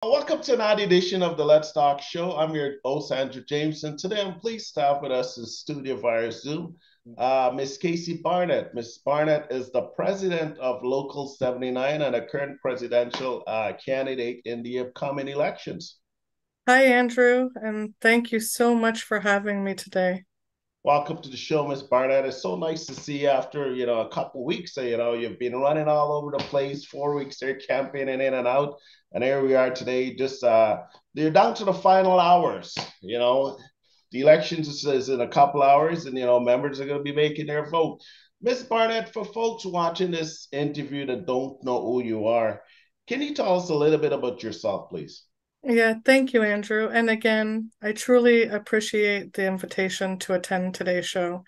Welcome to another edition of the Let's Talk Show. I'm your host, Andrew Jameson. Today, I'm pleased to have with us in studio via Zoom, Miss Casey Barnett. Miss Barnett is the president of Local 79 and a current presidential candidate in the upcoming elections. Hi, Andrew, and thank you so much for having me today. Welcome to the show, Miss Barnett. It's so nice to see you after a couple of weeks. You've been running all over the place. 4 weeks there, campaigning in and out, and here we are today. Just you're down to the final hours. The elections is in a couple hours, and members are going to be making their vote. Miss Barnett, for folks watching this interview that don't know who you are, can you tell us a little bit about yourself, please? Yeah, thank you, Andrew. And again, I truly appreciate the invitation to attend today's show.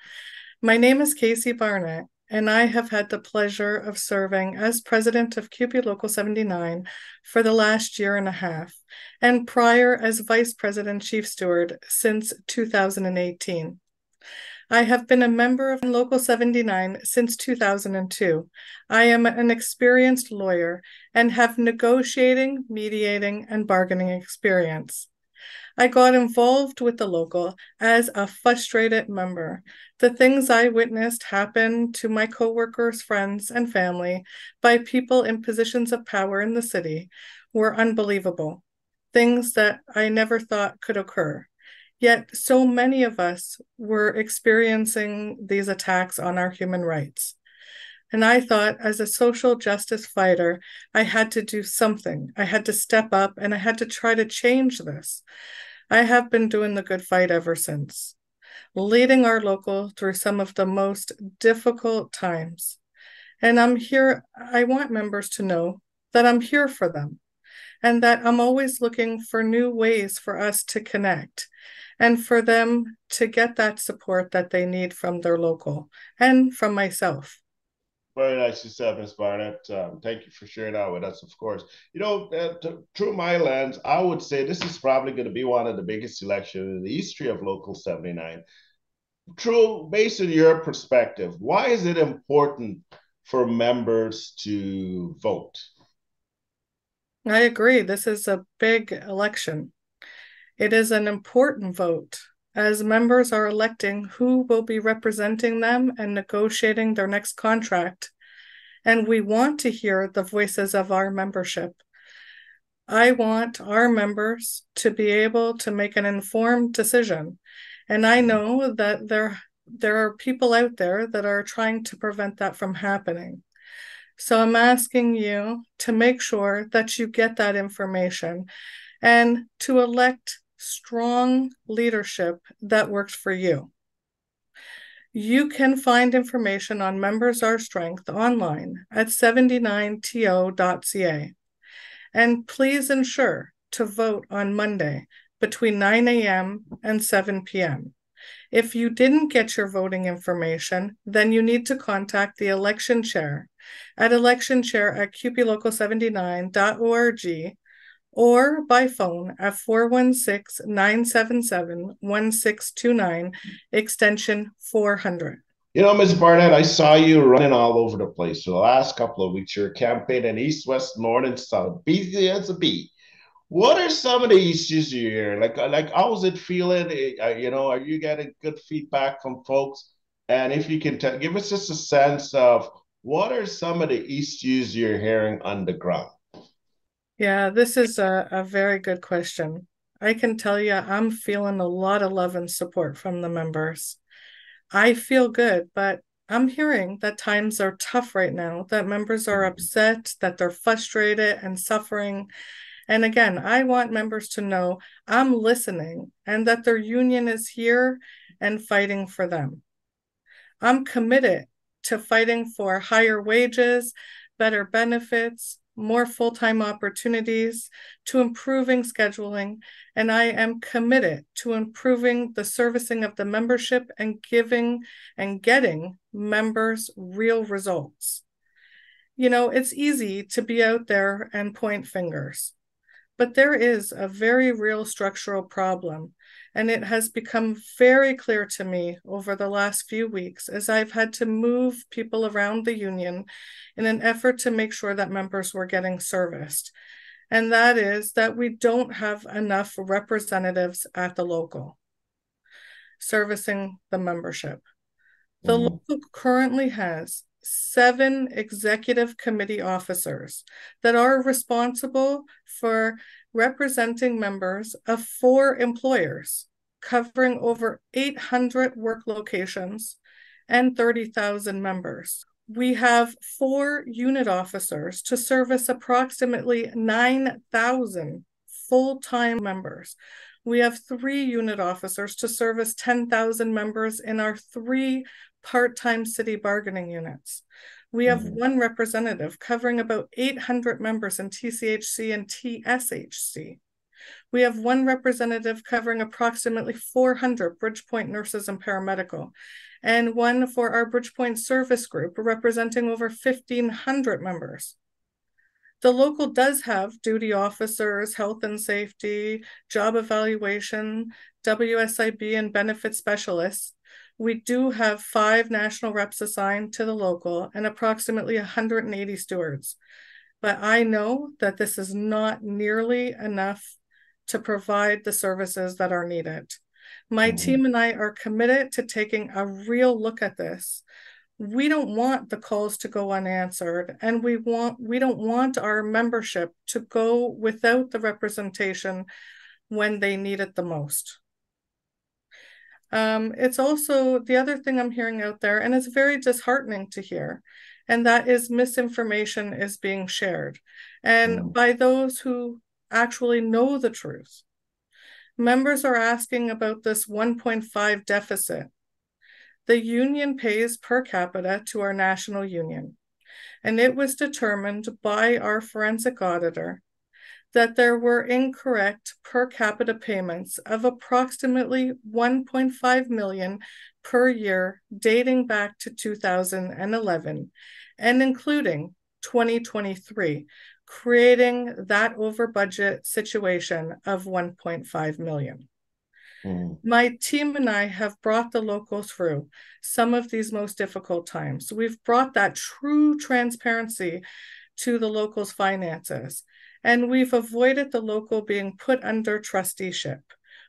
My name is Casey Barnett, and I have had the pleasure of serving as president of QP Local 79 for the last year and a half, and prior as vice president chief steward since 2018. I have been a member of Local 79 since 2002. I am an experienced lawyer and have negotiating, mediating, and bargaining experience. I got involved with the local as a frustrated member. The things I witnessed happen to my coworkers, friends, and family by people in positions of power in the city were unbelievable. Things that I never thought could occur. Yet, so many of us were experiencing these attacks on our human rights. And I thought, as a social justice fighter, I had to do something. I had to step up and I had to try to change this. I have been doing the good fight ever since, leading our local through some of the most difficult times. And I'm here, I want members to know that I'm here for them and that I'm always looking for new ways for us to connect and for them to get that support that they need from their local and from myself. Very nice yourself, Ms. Barnett. Thank you for sharing that with us, of course. Through my lens, I would say this is probably going to be one of the biggest elections in the history of Local 79. True, based on your perspective, why is it important for members to vote? I agree. This is a big election. It is an important vote as members are electing who will be representing them and negotiating their next contract. And we want to hear the voices of our membership. I want our members to be able to make an informed decision. And I know that there are people out there that are trying to prevent that from happening. So I'm asking you to make sure that you get that information and to elect strong leadership that works for you. You can find information on Members Our Strength online at 79to.ca. And please ensure to vote on Monday between 9 a.m. and 7 p.m. If you didn't get your voting information, then you need to contact the election chair at electionchair@qplocal79.org or by phone at 416-977-1629, extension 400. Ms. Barnett, I saw you running all over the place for the last couple of weeks. You're campaigning east, west, north, and south, busy as a bee. What are some of the issues you hear? How's it feeling? Are you getting good feedback from folks? And if you can give us just a sense of what are some of the issues you're hearing on the ground? Yeah, this is a very good question. I can tell you, I'm feeling a lot of love and support from the members. I feel good, but I'm hearing that times are tough right now, that members are upset, that they're frustrated and suffering. And again, I want members to know I'm listening and that their union is here and fighting for them. I'm committed to fighting for higher wages, better benefits, more full-time opportunities, to improving scheduling, and I am committed to improving the servicing of the membership and giving and getting members real results. It's easy to be out there and point fingers, but there is a very real structural problem, and it has become very clear to me over the last few weeks as I've had to move people around the union in an effort to make sure that members were getting serviced. and that is that we don't have enough representatives at the local servicing the membership. The Mm-hmm. local currently has 7 executive committee officers that are responsible for representing members of 4 employers, covering over 800 work locations and 30,000 members. We have 4 unit officers to service approximately 9,000 full-time members. We have 3 unit officers to service 10,000 members in our 3 part-time city bargaining units. We have Mm-hmm. 1 representative covering about 800 members in TCHC and TSHC. We have 1 representative covering approximately 400 Bridgepoint nurses and paramedical, and 1 for our Bridgepoint service group representing over 1,500 members. The local does have duty officers, health and safety, job evaluation, WSIB, and benefit specialists. We do have 5 national reps assigned to the local and approximately 180 stewards. But I know that this is not nearly enough to provide the services that are needed. My Mm-hmm. team and I are committed to taking a real look at this. We don't want the calls to go unanswered, and we don't want our membership to go without the representation when they need it the most. It's also the other thing I'm hearing out there, and it's very disheartening to hear, and that is misinformation is being shared, and by those who actually know the truth. Members are asking about this 1.5 deficit. The union pays per capita to our national union, and it was determined by our forensic auditor that there were incorrect per capita payments of approximately 1.5 million per year dating back to 2011 and including 2023, creating that over budget situation of 1.5 million. Mm-hmm. My team and I have brought the local through some of these most difficult times. We've brought that true transparency to the local's finances, and we've avoided the local being put under trusteeship.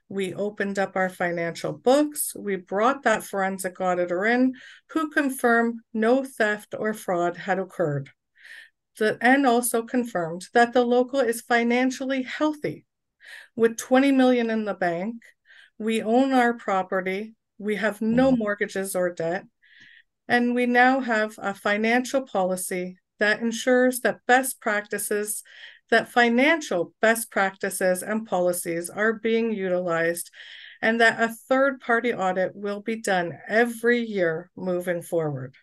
We opened up our financial books. We brought that forensic auditor in who confirmed no theft or fraud had occurred. And also confirmed that the local is financially healthy with 20 million in the bank. We own our property. We have no Mm-hmm. mortgages or debt. And we now have a financial policy that ensures that financial best practices and policies are being utilized, and that a third-party audit will be done every year moving forward.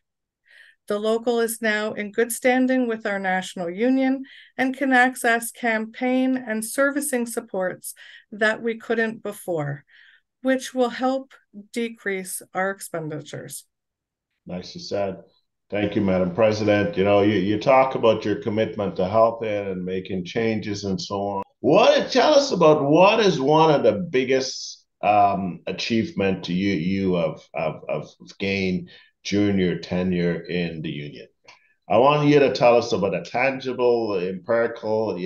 The local is now in good standing with our national union and can access campaign and servicing supports that we couldn't before, which will help decrease our expenditures. Nicely said. Thank you, Madam President. You talk about your commitment to health and making changes and so on. Tell us about what is one of the biggest achievement you have gained during your tenure in the union? I want you to tell us about a tangible, empirical,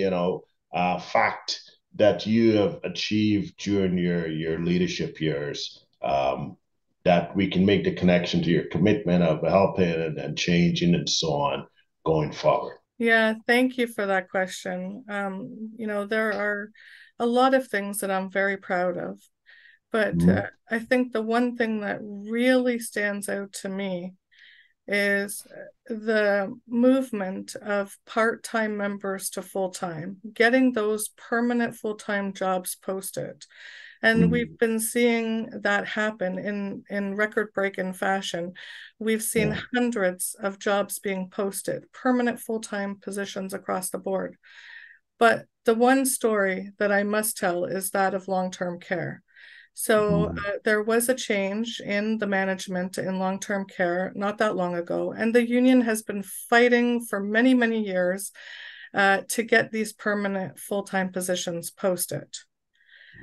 fact that you have achieved during your leadership years, that we can make the connection to your commitment of helping and changing and so on going forward. Yeah, thank you for that question. There are a lot of things that I'm very proud of, but Mhm. I think the one thing that really stands out to me is the movement of part-time members to full-time, getting those permanent full-time jobs posted. And we've Mhm. been seeing that happen in record-breaking fashion. We've seen Yeah. hundreds of jobs being posted, permanent full-time positions across the board. But the one story that I must tell is that of long-term care. So Mhm. there was a change in the management in long-term care not that long ago, and the union has been fighting for many, many years to get these permanent full-time positions posted.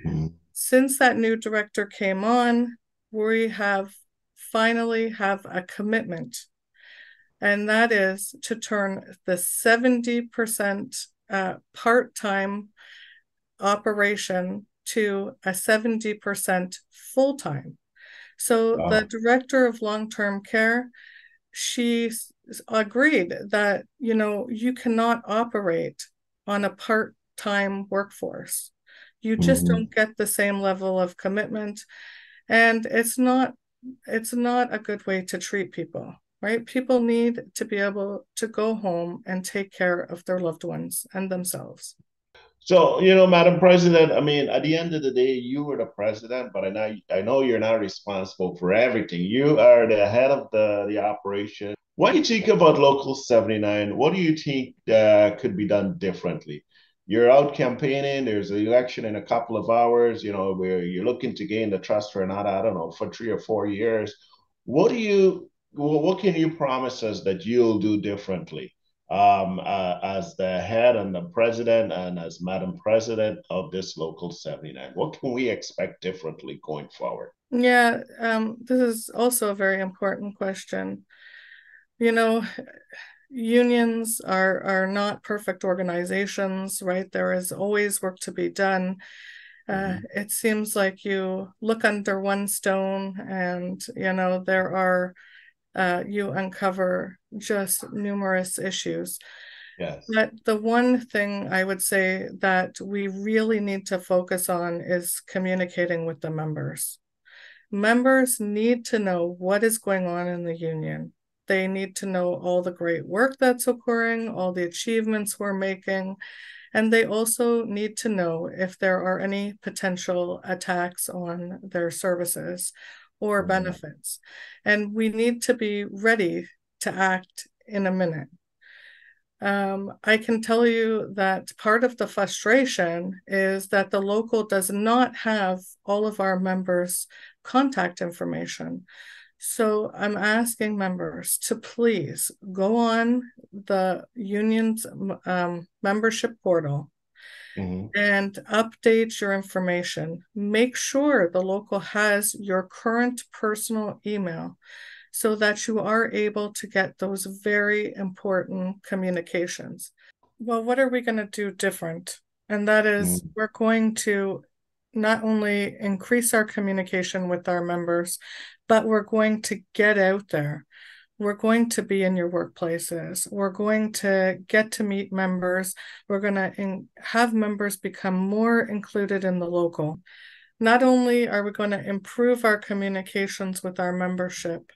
Mhm. Since that new director came on, we have finally have a commitment, and that is to turn the 70% part-time operation to a 70% full-time. So the Wow. director of long-term care, she agreed that, you cannot operate on a part-time workforce. You just Mhm. don't get the same level of commitment, and it's not a good way to treat people, right? People need to be able to go home and take care of their loved ones and themselves. So, Madam President, I mean, at the end of the day, you were the president, but I know you're not responsible for everything. You are the head of the operation. What do you think about Local 79? What do you think could be done differently? You're out campaigning, there's an election in a couple of hours, where you're looking to gain the trust for not, I don't know, for 3 or 4 years. What can you promise us that you'll do differently? As the head and the president and as Madam President of this Local 79? What can we expect differently going forward? Yeah, this is also a very important question. You know, unions are not perfect organizations, right? There is always work to be done. Mhm. It seems like you look under one stone and, there are, you uncover just numerous issues. Yes. But the one thing I would say that we really need to focus on is communicating with the members. Members need to know what is going on in the union. They need to know all the great work that's occurring, all the achievements we're making, and they also need to know if there are any potential attacks on their services or Mhm. benefits. And we need to be ready to act in a minute. I can tell you that part of the frustration is that the local does not have all of our members' contact information. So I'm asking members to please go on the union's membership portal Mhm. and update your information. Make sure the local has your current personal email so that you are able to get those very important communications. Well, what are we going to do different? And that is, Mhm. we're going to not only increase our communication with our members, but we're going to get out there. We're going to be in your workplaces. We're going to get to meet members. We're going to have members become more included in the local. Not only are we going to improve our communications with our membership,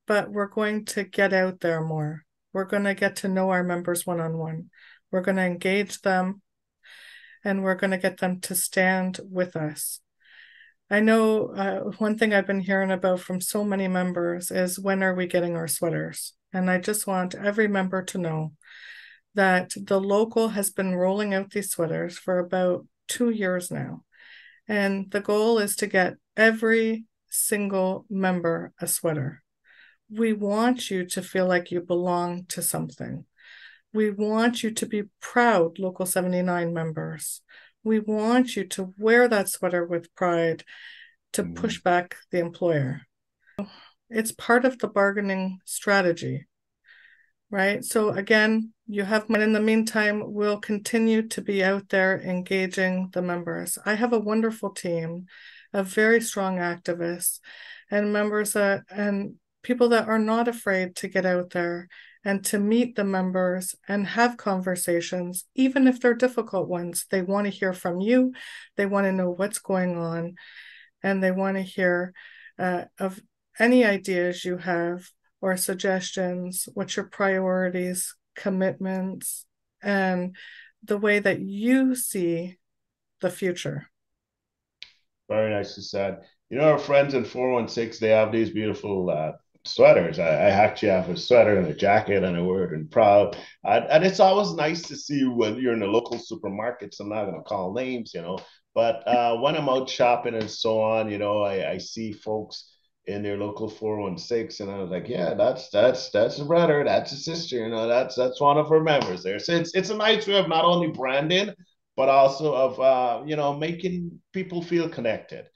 but we're going to get out there more. We're going to get to know our members one on one. We're going to engage them and we're going to get them to stand with us. I know one thing I've been hearing about from so many members is when are we getting our sweaters? And I just want every member to know that the local has been rolling out these sweaters for about 2 years now. And the goal is to get every single member a sweater. We want you to feel like you belong to something. We want you to be proud Local 79 members. We want you to wear that sweater with pride to Mhm. push back the employer. It's part of the bargaining strategy, right? So again, you have, and in the meantime, we'll continue to be out there engaging the members. I have a wonderful team of very strong activists and members and people that are not afraid to get out there and to meet the members and have conversations, even if they're difficult ones. They want to hear from you, they want to know what's going on, and they want to hear of any ideas you have or suggestions, what's your priorities, commitments, and the way that you see the future. Very nicely said. Our friends in 416, they have these beautiful sweaters. I actually have a sweater and a jacket, and I wear it and proud. And it's always nice to see when you're in the local supermarkets. I'm not going to call names, but when I'm out shopping and so on, I see folks in their local 416, and I was like, yeah, that's a brother, that's a sister, that's one of her members there. So it's a nice way of not only branding but also of making people feel connected.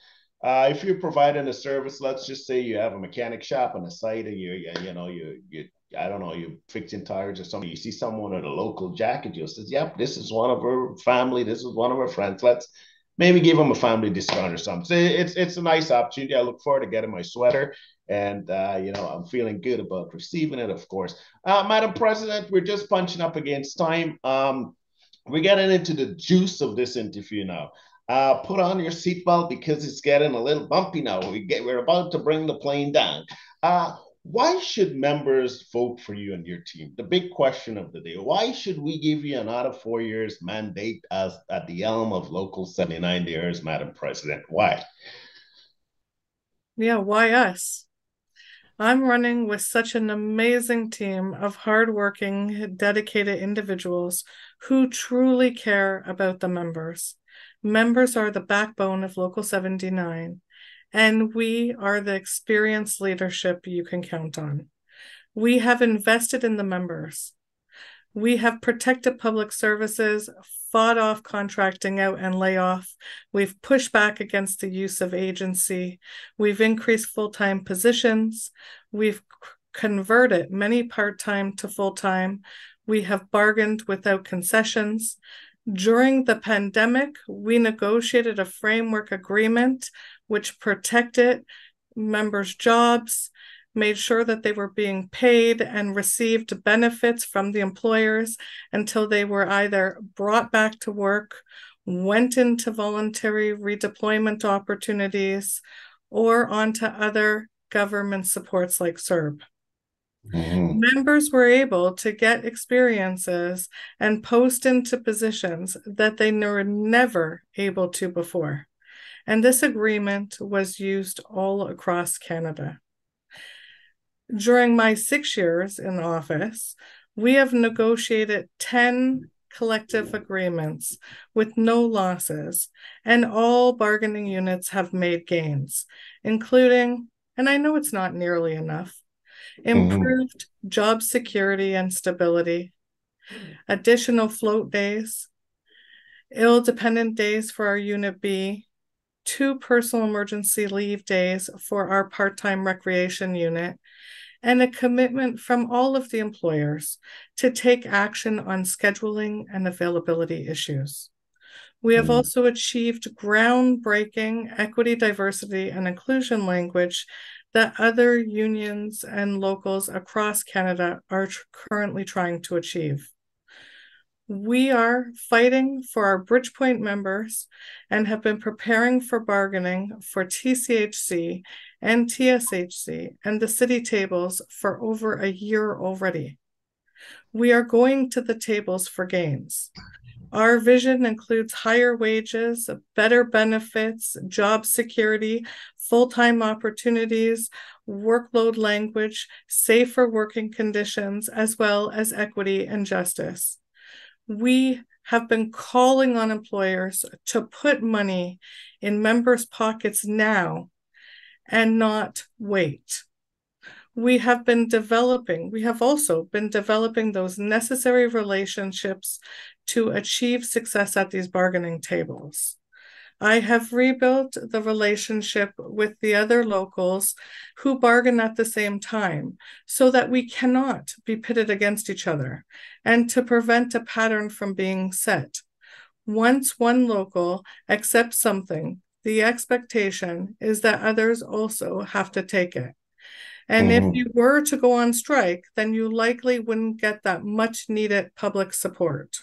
If you're providing a service, let's just say you have a mechanic shop on the site, and you I don't know, you're fixing tires or something, you see someone with a local jacket, you'll say, yep, this is one of her family, this is one of her friends. Let's maybe give them a family discount or something. So it's a nice opportunity. I look forward to getting my sweater, and I'm feeling good about receiving it, of course. Madam President, we're just punching up against time. We're getting into the juice of this interview now. Put on your seatbelt because it's getting a little bumpy now. We're about to bring the plane down. Why should members vote for you and your team? The big question of the day. Why should we give you another 4 years mandate as at the helm of Local 79 years, Madam President? Why? Yeah, why us? I'm running with such an amazing team of hardworking, dedicated individuals who truly care about the members. Members are the backbone of Local 79, and we are the experienced leadership you can count on. We have invested in the members. We have protected public services, fought off contracting out and layoff. We've pushed back against the use of agency. We've increased full-time positions. We've converted many part-time to full-time. We have bargained without concessions. During the pandemic, we negotiated a framework agreement which protected members' jobs, made sure that they were being paid and received benefits from the employers until they were either brought back to work, went into voluntary redeployment opportunities, or onto other government supports like CERB. Mm-hmm. Members were able to get experiences and post into positions that they were never able to before. And this agreement was used all across Canada. During my 6 years in office, we have negotiated 10 collective agreements with no losses, and all bargaining units have made gains, including, and I know it's not nearly enough, Mm-hmm. improved job security and stability, additional float days, ill-dependent days for our Unit B, 2 personal emergency leave days for our part-time recreation unit, and a commitment from all of the employers to take action on scheduling and availability issues. We have Mm-hmm. also achieved groundbreaking equity, diversity, and inclusion language that other unions and locals across Canada are currently trying to achieve. We are fighting for our Bridgepoint members and have been preparing for bargaining for TCHC and TSHC and the city tables for over a year already. We are going to the tables for gains. Our vision includes higher wages, better benefits, job security, full-time opportunities, workload language, safer working conditions, as well as equity and justice. We have been calling on employers to put money in members' pockets now and not wait. We have also been developing those necessary relationships to achieve success at these bargaining tables. I have rebuilt the relationship with the other locals who bargain at the same time so that we cannot be pitted against each other and to prevent a pattern from being set. Once one local accepts something, the expectation is that others also have to take it. And if Mm-hmm. you were to go on strike, then you likely wouldn't get that much needed public support.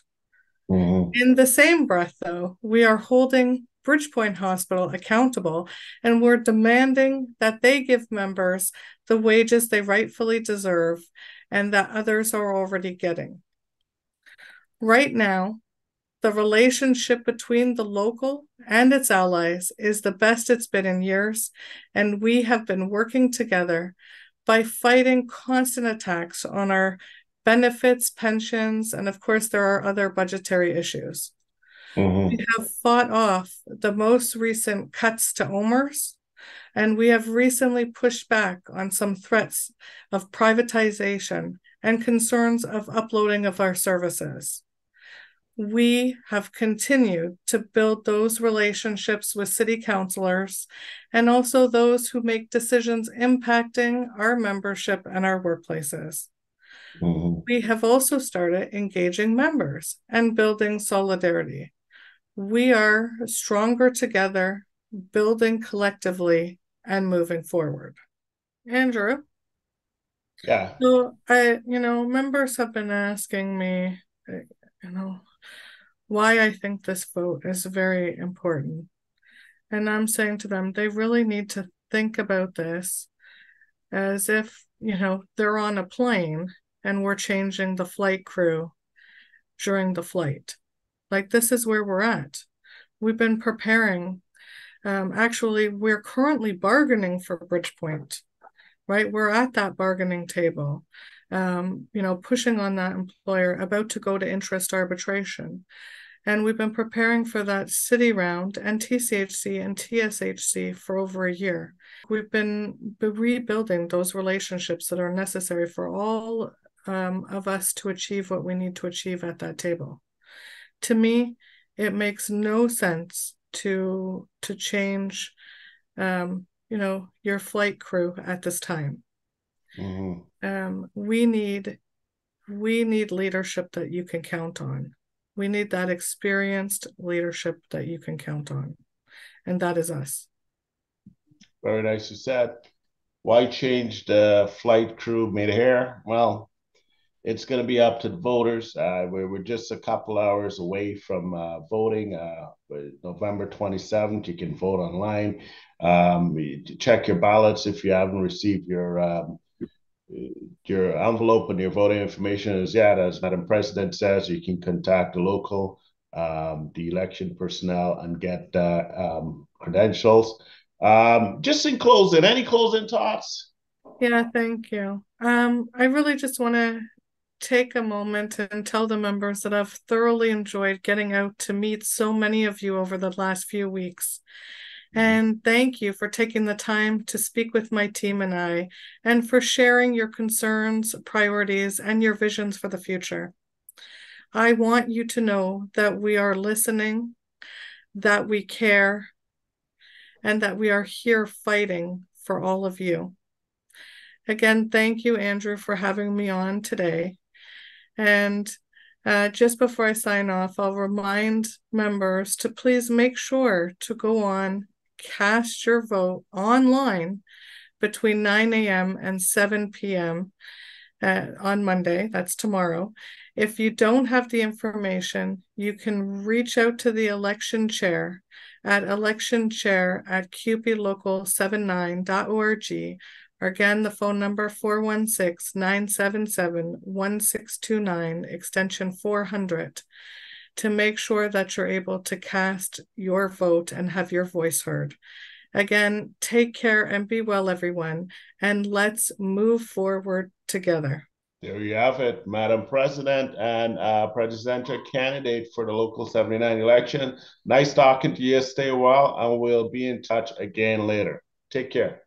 Mm-hmm. In the same breath, though, we are holding Bridgepoint Hospital accountable and we're demanding that they give members the wages they rightfully deserve and that others are already getting. Right now, the relationship between the local and its allies is the best it's been in years, and we have been working together by fighting constant attacks on our benefits, pensions, and of course, there are other budgetary issues. We Mm-hmm. have fought off the most recent cuts to OMERS, and we have recently pushed back on some threats of privatization and concerns of uploading of our services. We have continued to build those relationships with city councilors and also those who make decisions impacting our membership and our workplaces. Mhm. We have also started engaging members and building solidarity. We are stronger together, building collectively, and moving forward. Andrew, Yeah. so members have been asking me, uh, you know, why I think this vote is very important. And I'm saying to them, they really need to think about this as if, they're on a plane and we're changing the flight crew during the flight. Like, this is where we're at. We've been preparing. Actually, we're currently bargaining for Bridgepoint, right? We're at that bargaining table, pushing on that employer, about to go to interest arbitration. And we've been preparing for that city round and TCHC and TSHC for over a year. We've been rebuilding those relationships that are necessary for all of us to achieve what we need to achieve at that table. To me, it makes no sense to change your flight crew at this time. Mhm. Um, we need we need leadership that you can count on. We need that experienced leadership that you can count on. And that is us. Very nicely said. Why change the flight crew mid-air? Well, it's going to be up to the voters. We're just a couple hours away from voting. November 27th, you can vote online. Check your ballots if you haven't received your envelope and your voting information is yet. As Madam President says, you can contact the election personnel and get credentials. Just in closing, any closing thoughts? Yeah, thank you. I really just want to take a moment and tell the members that I've thoroughly enjoyed getting out to meet so many of you over the last few weeks. And thank you for taking the time to speak with my team and for sharing your concerns, priorities, and your visions for the future. I want you to know that we are listening, that we care, and that we are here fighting for all of you. Again, thank you, Andrew, for having me on today. And just before I sign off, I'll remind members to please make sure to go on, cast your vote online between 9 a.m. and 7 p.m. On Monday. That's tomorrow. If you don't have the information, you can reach out to the election chair at electionchair@cuplocal79.org. Or again, the phone number 416-977-1629, extension 400, to make sure that you're able to cast your vote and have your voice heard. Again, take care and be well, everyone, and let's move forward together. There you have it, Madam President and presidential candidate for the local 79 election. Nice talking to you. Stay well, and we'll be in touch again later. Take care.